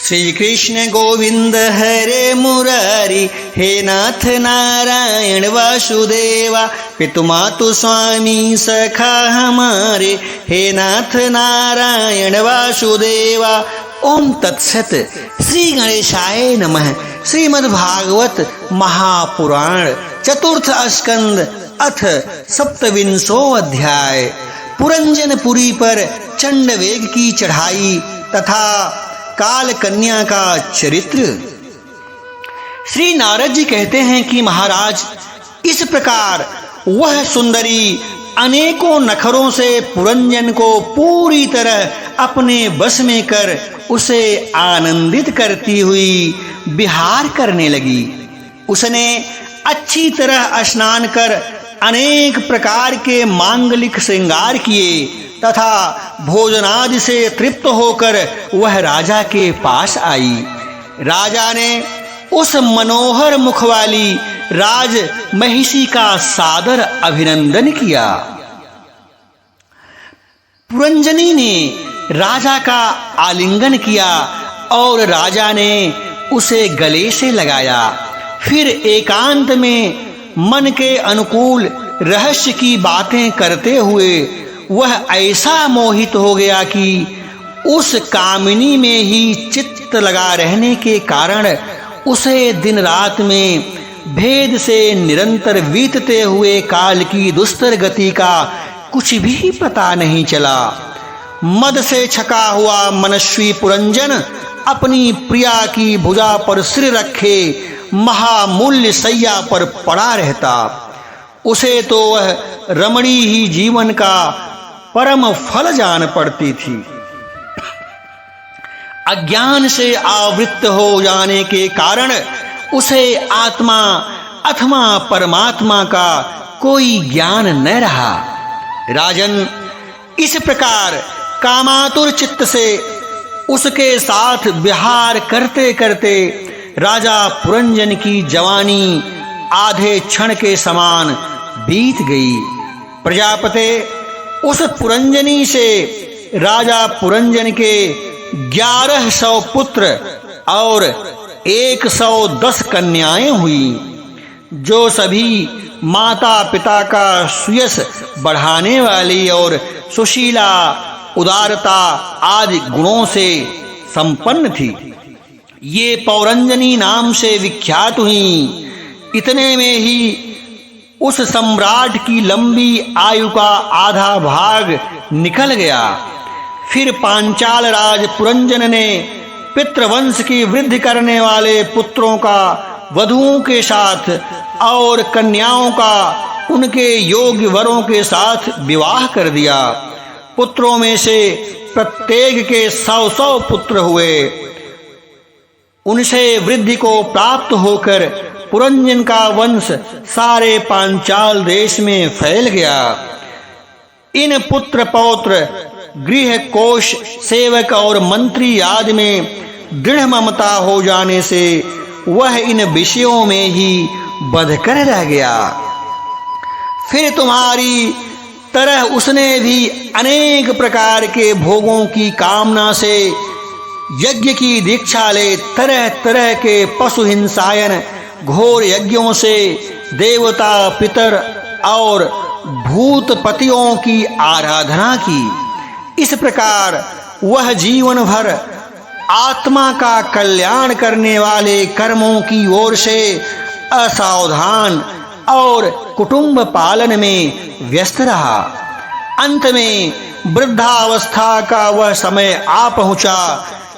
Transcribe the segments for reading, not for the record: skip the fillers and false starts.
श्री कृष्ण गोविंद हरे मुरारी, हे नाथ नारायण वासुदेवा, पितु मातु स्वामी सखा हमारे, हे नाथ नारायण वासुदेवा। ओम तत्सत। श्री गणेशाय नमः। श्रीमद्भागवत महापुराण चतुर्थ स्कंद अथ सप्तविंशो अध्याय। पुरंजनपुरी पर चंडवेग की चढ़ाई तथा काल कन्या का चरित्र। श्री नारद जी कहते हैं कि महाराज, इस प्रकार वह सुंदरी अनेकों नखरों से पुरंजन को पूरी तरह अपने बस में कर उसे आनंदित करती हुई विहार करने लगी। उसने अच्छी तरह स्नान कर अनेक प्रकार के मांगलिक श्रृंगार किए तथा भोजनादि से तृप्त होकर वह राजा के पास आई। राजा ने उस मनोहर मुख वाली राज महिषी का सादर अभिनंदन किया। पुरंजनी ने राजा का आलिंगन किया और राजा ने उसे गले से लगाया। फिर एकांत में मन के अनुकूल रहस्य की बातें करते हुए वह ऐसा मोहित हो गया कि उस कामिनी में ही चित्त लगा रहने के कारण उसे दिन रात में भेद से निरंतर बीतते हुए काल की दुस्तर गति का कुछ भी पता नहीं चला। मद से छका हुआ मनस्वी पुरंजन अपनी प्रिया की भुजा पर सिर रखे महामूल्य सैया पर पड़ा रहता। उसे तो वह रमणी ही जीवन का परम फल जान पड़ती थी। अज्ञान से आवृत्त हो जाने के कारण उसे आत्मा अथवा परमात्मा का कोई ज्ञान न रहा। राजन, इस प्रकार कामातुर चित्त से उसके साथ विहार करते करते राजा पुरंजन की जवानी आधे क्षण के समान बीत गई। प्रजापते उस पुरंजनी से राजा पुरंजन के 1100 पुत्र और 110 कन्याएं हुई, जो सभी माता पिता का सुयश बढ़ाने वाली और सुशीला उदारता आदि गुणों से संपन्न थी। ये पौरंजनी नाम से विख्यात हुई। इतने में ही उस सम्राट की लंबी आयु का आधा भाग निकल गया। फिर पांचाल राज पुरंजन ने पितृवंश की वृद्धि करने वाले पुत्रों का वधुओं के साथ और कन्याओं का उनके योग्य वरों के साथ विवाह कर दिया। पुत्रों में से प्रत्येक के 100 पुत्र हुए। उनसे वृद्धि को प्राप्त होकर पुरंजन का वंश सारे पांचाल देश में फैल गया। इन पुत्र पौत्र गृह कोश सेवक और मंत्री आदि में दृढ़ ममता हो जाने से वह इन विषयों में ही बंधकर रह गया। फिर तुम्हारी तरह उसने भी अनेक प्रकार के भोगों की कामना से यज्ञ की दीक्षा ले तरह तरह के पशु हिंसायन घोर यज्ञों से देवता पितर और भूतपतियों की आराधना की। इस प्रकार वह जीवन भर आत्मा का कल्याण करने वाले कर्मों की ओर से असावधान और कुटुंब पालन में व्यस्त रहा। अंत में वृद्धावस्था का वह समय आ पहुंचा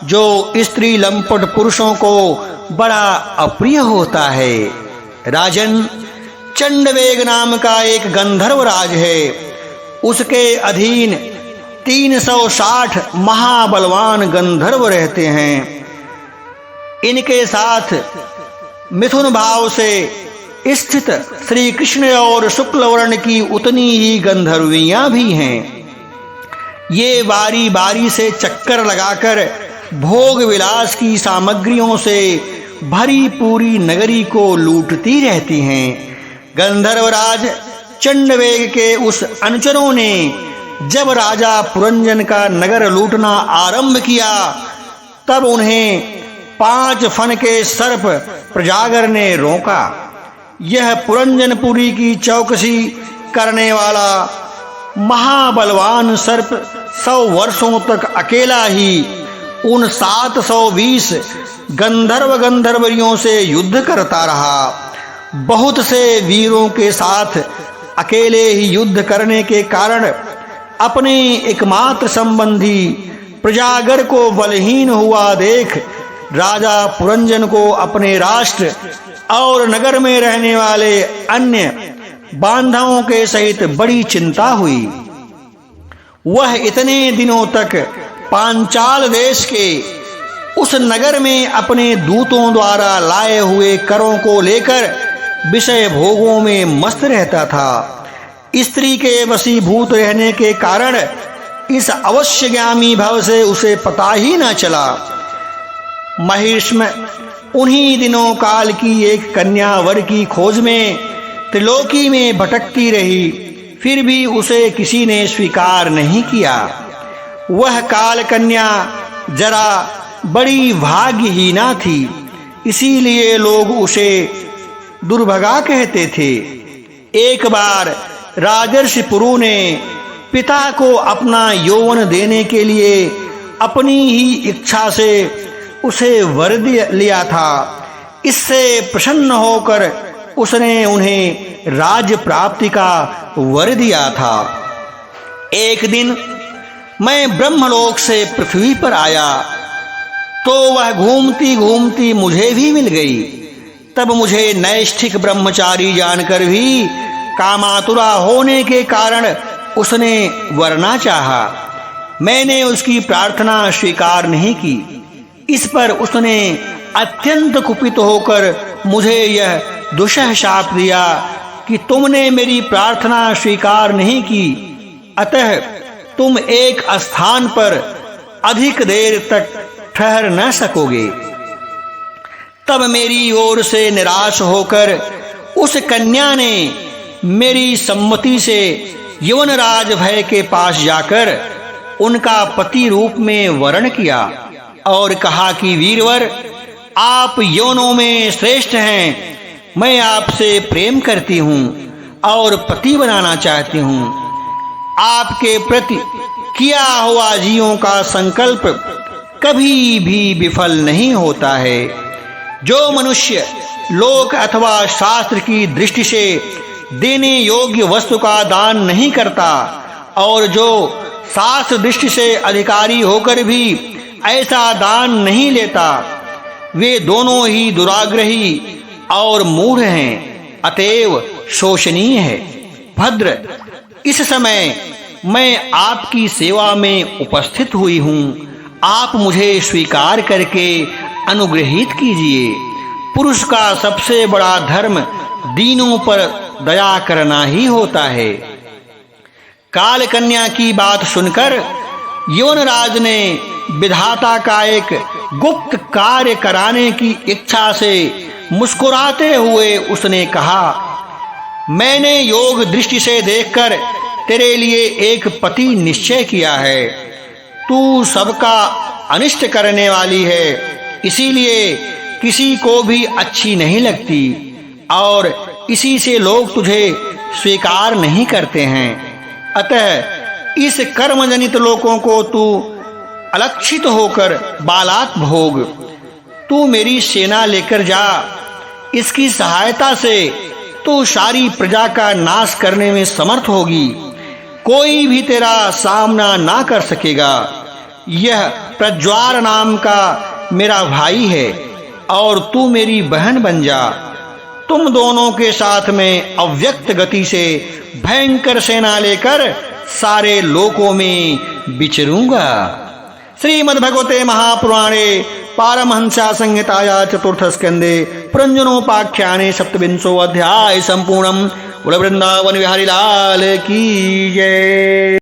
जो स्त्री लंपट पुरुषों को बड़ा अप्रिय होता है। राजन, चंडवेग नाम का एक गंधर्व राज है। उसके अधीन 360 महाबलवान गंधर्व रहते हैं। इनके साथ मिथुन भाव से स्थित श्री कृष्ण और शुक्ल वर्ण की उतनी ही गंधर्वियां भी हैं। ये बारी बारी से चक्कर लगाकर भोग विलास की सामग्रियों से भरी पूरी नगरी को लूटती रहती हैं। गंधर्वराज चंडवेग के उस अनुचरों ने जब राजा पुरंजन का नगर लूटना आरंभ किया तब उन्हें 5 फन के सर्प प्रजागर ने रोका। यह पुरंजनपुरी की चौकसी करने वाला महाबलवान सर्प 100 वर्षों तक अकेला ही उन 720 गंधर्वरियों से युद्ध करता रहा। बहुत से वीरों के साथ अकेले ही युद्ध करने के कारण अपने एकमात्र संबंधी प्रजागर को बलहीन हुआ देख राजा पुरंजन को अपने राष्ट्र और नगर में रहने वाले अन्य बांधवों के सहित बड़ी चिंता हुई। वह इतने दिनों तक पांचाल देश के उस नगर में अपने दूतों द्वारा लाए हुए करों को लेकर विषय भोगों में मस्त रहता था। स्त्री के वशीभूत रहने के कारण इस अवश्यगामी भव से उसे पता ही न चला। महिष्म उन्हीं दिनों काल की एक कन्या वर की खोज में त्रिलोकी में भटकती रही, फिर भी उसे किसी ने स्वीकार नहीं किया। वह काल कन्या जरा बड़ी भाग्यहीना थी, इसीलिए लोग उसे दुर्भगा कहते थे। एक बार राजर्षि पुरु ने पिता को अपना यौवन देने के लिए अपनी ही इच्छा से उसे वर लिया था। इससे प्रसन्न होकर उसने उन्हें राज्य प्राप्ति का वर दिया था। एक दिन मैं ब्रह्मलोक से पृथ्वी पर आया तो वह घूमती घूमती मुझे भी मिल गई। तब मुझे नैष्ठिक ब्रह्मचारी जानकर भी कामातुरा होने के कारण उसने वरना चाहा। मैंने उसकी प्रार्थना स्वीकार नहीं की। इस पर उसने अत्यंत कुपित होकर मुझे यह दुष्ः शाप दिया कि तुमने मेरी प्रार्थना स्वीकार नहीं की, अतः तुम एक स्थान पर अधिक देर तक ठहर न सकोगे। तब मेरी ओर से निराश होकर उस कन्या ने मेरी सम्मति से यवनराज भय के पास जाकर उनका पति रूप में वरण किया और कहा कि वीरवर, आप यवनों में श्रेष्ठ हैं। मैं आपसे प्रेम करती हूँ और पति बनाना चाहती हूँ। आपके प्रति किया हुआ जीवों का संकल्प कभी भी विफल नहीं होता है। जो मनुष्य लोक अथवा शास्त्र की दृष्टि से देने योग्य वस्तु का दान नहीं करता और जो शास्त्र दृष्टि से अधिकारी होकर भी ऐसा दान नहीं लेता, वे दोनों ही दुराग्रही और मूढ़ हैं, अतएव शोचनीय है। भद्र, इस समय मैं आपकी सेवा में उपस्थित हुई हूँ। आप मुझे स्वीकार करके अनुग्रहित कीजिए। पुरुष का सबसे बड़ा धर्म दीनों पर दया करना ही होता है। काल कन्या की बात सुनकर यवनराज ने विधाता का एक गुप्त कार्य कराने की इच्छा से मुस्कुराते हुए उसने कहा, मैंने योग दृष्टि से देखकर तेरे लिए एक पति निश्चय किया है। तू सबका अनिष्ट करने वाली है, इसीलिए किसी को भी अच्छी नहीं लगती और इसी से लोग तुझे स्वीकार नहीं करते हैं। अतः इस कर्मजनित लोगों को तू अलक्षित होकर बालात भोग। तू मेरी सेना लेकर जा। इसकी सहायता से तू सारी प्रजा का नाश करने में समर्थ होगी। कोई भी तेरा सामना ना कर सकेगा। यह प्रज्वार नाम का मेरा भाई है और तू मेरी बहन बन जा। तुम दोनों के साथ में अव्यक्त गति से भयंकर सेना लेकर सारे लोकों में विचरूंगा। श्रीमद्भगवते महापुराणे पारमहंस्या संहिताया चतुर्थ स्कंदे पुरंजनोपाख्याने सप्तविंशो अध्याय संपूर्णम्। बोलो वृंदावन बिहारी लाल की जय।